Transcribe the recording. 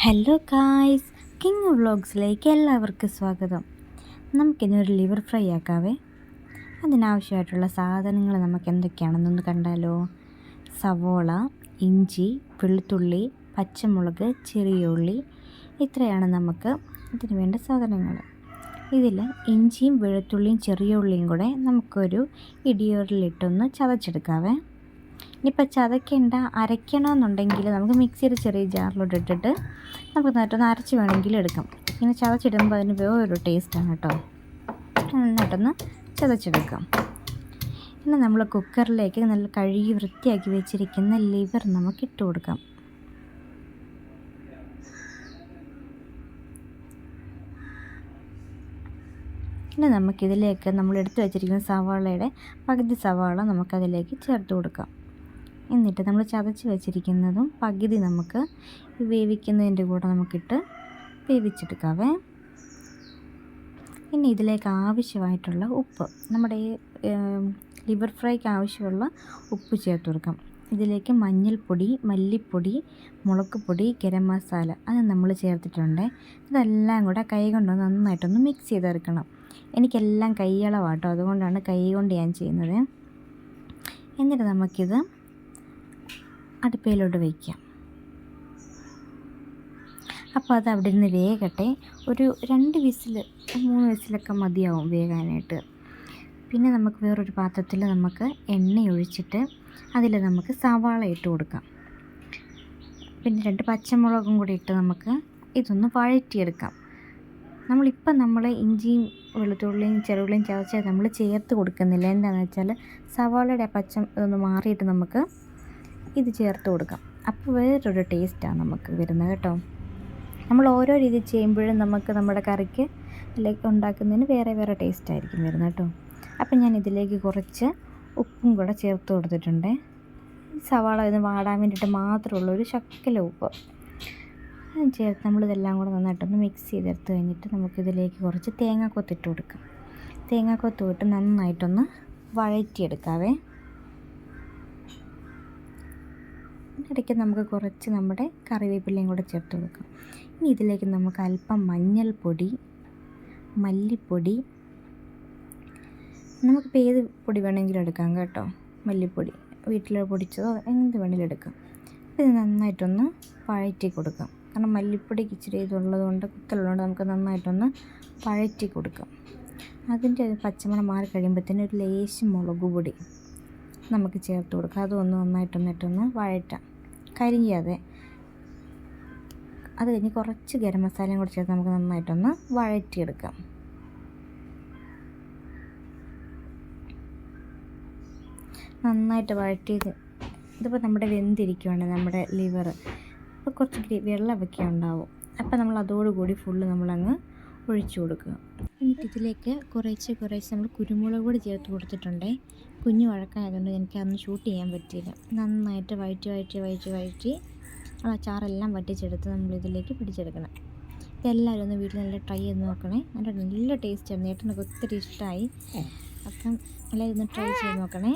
Hello guys, king വ്ളോഗ്സിലേക്ക് എല്ലാവർക്കും സ്വാഗതം. നമുക്കിന്നൊരു ലിവർ ഫ്രൈ ആക്കാവേ. അതിനാവശ്യമായിട്ടുള്ള സാധനങ്ങൾ നമുക്ക് എന്തൊക്കെയാണെന്നൊന്ന് കണ്ടാലോ. സവോള, ഇഞ്ചി, വെളുത്തുള്ളി, പച്ചമുളക്, ചെറിയ ഉള്ളി, ഇത്രയാണ് നമുക്ക് ഇതിന് വേണ്ട സാധനങ്ങൾ. ഇതിൽ ഇഞ്ചിയും വെളുത്തുള്ളിയും ചെറിയ ഉള്ളിയും കൂടെ നമുക്കൊരു ഇടിയോറിലിട്ടൊന്ന് ചതച്ചെടുക്കാവേ. ഇനിയിപ്പോൾ ചതയ്ക്കേണ്ട, അരയ്ക്കണമെന്നുണ്ടെങ്കിൽ നമുക്ക് മിക്സിയുടെ ചെറിയ ജാറിലോട്ട് ഇട്ടിട്ട് നമുക്ക് നന്നായിട്ടൊന്ന് അരച്ച് വേണമെങ്കിൽ എടുക്കാം. ഇങ്ങനെ ചതച്ചിടുമ്പോൾ അതിന് വേറൊരു ടേസ്റ്റാണ് കേട്ടോ. നന്നായിട്ടൊന്ന് ചതച്ചെടുക്കാം. പിന്നെ നമ്മൾ കുക്കറിലേക്ക് നല്ല കഴുകി വൃത്തിയാക്കി വെച്ചിരിക്കുന്ന ലിവർ നമുക്ക് ഇട്ട് കൊടുക്കാം. പിന്നെ നമുക്കിതിലേക്ക് നമ്മൾ എടുത്ത് വെച്ചിരിക്കുന്ന സവാളയുടെ പകുതി സവാള നമുക്കതിലേക്ക് ചേർത്ത് കൊടുക്കാം. എന്നിട്ട് നമ്മൾ ചതച്ച് വെച്ചിരിക്കുന്നതും പകുതി നമുക്ക് വേവിക്കുന്നതിൻ്റെ കൂടെ നമുക്കിട്ട് വേവിച്ചെടുക്കാവേ. ഇനി ഇതിലേക്ക് ആവശ്യമായിട്ടുള്ള ഉപ്പ്, നമ്മുടെ ഈ ലിവർ ഫ്രൈക്ക് ആവശ്യമുള്ള ഉപ്പ് ചേർത്ത് കൊടുക്കാം. ഇതിലേക്ക് മഞ്ഞൾപ്പൊടി, മല്ലിപ്പൊടി, മുളക് പൊടി, ഗരം മസാല അത് നമ്മൾ ചേർത്തിട്ടുണ്ട്. ഇതെല്ലാം കൂടെ കൈ കൊണ്ട് നന്നായിട്ടൊന്ന് മിക്സ് ചെയ്തെടുക്കണം. എനിക്കെല്ലാം കൈയളവാട്ടോ, അതുകൊണ്ടാണ് കൈ കൊണ്ട് ഞാൻ ചെയ്യുന്നത്. എന്നിട്ട് നമുക്കിത് അടുപ്പയിലോട്ട് വയ്ക്കാം. അപ്പോൾ അത് അവിടെ നിന്ന് വേകട്ടെ. ഒരു 2 വിസിൽ 3 വിസിലൊക്കെ മതിയാവും വേകാനായിട്ട്. പിന്നെ നമുക്ക് വേറൊരു പാത്രത്തിൽ നമുക്ക് എണ്ണ ഒഴിച്ചിട്ട് അതിൽ നമുക്ക് സവാള ഇട്ട് കൊടുക്കാം. പിന്നെ 2 പച്ചമുളകും കൂടി ഇട്ട് നമുക്ക് ഇതൊന്ന് വഴറ്റിയെടുക്കാം. നമ്മൾ ഇഞ്ചിയും വെളുത്തുള്ളിയും ചെറുള്ളിയും ചതച്ച് നമ്മൾ ചേർത്ത് കൊടുക്കുന്നില്ല. എന്താണെന്ന് വെച്ചാൽ സവാളയുടെ പച്ച ഇതൊന്ന് മാറിയിട്ട് നമുക്ക് ഇത് ചേർത്ത് കൊടുക്കാം. അപ്പോൾ വേറൊരു ടേസ്റ്റാണ് നമുക്ക് വരുന്നത് കേട്ടോ. നമ്മൾ ഓരോ രീതി ചെയ്യുമ്പോഴും നമുക്ക് നമ്മുടെ കറിക്ക് ഇതിലേക്ക് ഉണ്ടാക്കുന്നതിന് വേറെ വേറെ ടേസ്റ്റായിരിക്കും വരുന്നത് കേട്ടോ. അപ്പം ഞാൻ ഇതിലേക്ക് കുറച്ച് ഉപ്പും കൂടെ ചേർത്ത് കൊടുത്തിട്ടുണ്ട്. സവാള ഇത് വാടാൻ വേണ്ടിയിട്ട് മാത്രമുള്ളൊരു ശക്കല ഉപ്പ് ചേർത്ത് നമ്മളിതെല്ലാം കൂടെ നന്നായിട്ടൊന്ന് മിക്സ് ചെയ്തെടുത്ത് കഴിഞ്ഞിട്ട് നമുക്കിതിലേക്ക് കുറച്ച് തേങ്ങാക്കൊത്തിട്ട് കൊടുക്കാം. തേങ്ങാക്കൊത്ത് ഇട്ട് നന്നായിട്ടൊന്ന് വഴറ്റിയെടുക്കാവേ. ഇടയ്ക്ക് നമുക്ക് കുറച്ച് നമ്മുടെ കറിവേപ്പിലയും കൂടെ ചേർത്ത് കൊടുക്കാം. ഇനി ഇതിലേക്ക് നമുക്ക് അല്പം മഞ്ഞൾപ്പൊടി, മല്ലിപ്പൊടി, നമുക്കിപ്പോൾ ഏത് പൊടി വേണമെങ്കിലും എടുക്കാം കേട്ടോ. മല്ലിപ്പൊടി വീട്ടിൽ പൊടിച്ചതോ എന്ത് വേണമെങ്കിലും എടുക്കാം. ഇത് നന്നായിട്ടൊന്ന് വഴറ്റി കൊടുക്കാം. കാരണം മല്ലിപ്പൊടിക്ക് ഇച്ചിരി ഇതുള്ളത് കൊണ്ട്, കുത്തലുള്ളതുകൊണ്ട് നമുക്ക് നന്നായിട്ടൊന്ന് വഴറ്റി കൊടുക്കാം. അതിൻ്റെ പച്ചമണം മാറി കഴിയുമ്പോഴത്തേനും ഒരു ലേശം മുളക് പൊടി നമുക്ക് ചേർത്ത് കൊടുക്കാം. അതൊന്ന് നന്നായിട്ടൊന്നിട്ടൊന്ന് വഴറ്റാം, കരിയാതെ. അത് കഴിഞ്ഞ് കുറച്ച് ഗരം മസാലയും കൂടി ചേർത്ത് നമുക്ക് നന്നായിട്ടൊന്ന് വഴറ്റിയെടുക്കാം. നന്നായിട്ട് വഴറ്റിയത് ഇതിപ്പോൾ നമ്മുടെ വെന്തിരിക്കുവാണ് നമ്മുടെ ലിവർ. അപ്പോൾ കുറച്ച് വെള്ളമൊക്കെ ഉണ്ടാവും. അപ്പോൾ നമ്മൾ അതോടുകൂടി ഫുള്ള് നമ്മളങ്ങ് ഒഴിച്ചു കൊടുക്കുക. എന്നിട്ട് ഇതിലേക്ക് കുറേശ്ശെ നമ്മൾ കുരുമുളക് പൊടി ചേർത്ത് കൊടുത്തിട്ടുണ്ട്. കുഞ്ഞു വഴക്കായതുകൊണ്ട് എനിക്ക് അന്ന് ഷൂട്ട് ചെയ്യാൻ പറ്റിയില്ല. നന്നായിട്ട് വഴറ്റി ആ അച്ചാറെല്ലാം വറ്റിച്ചെടുത്ത് നമ്മളിതിലേക്ക് പിടിച്ചെടുക്കണം. ഇതെല്ലാവരും ഒന്ന് വീട്ടിൽ നല്ല ട്രൈ ചെയ്ത് നോക്കണേ. നല്ല ടേസ്റ്റാണ്. ഏട്ടനൊക്കെ ഒത്തിരി ഇഷ്ടമായി. അപ്പം എല്ലാവരും ഒന്ന് ട്രൈ ചെയ്ത് നോക്കണേ.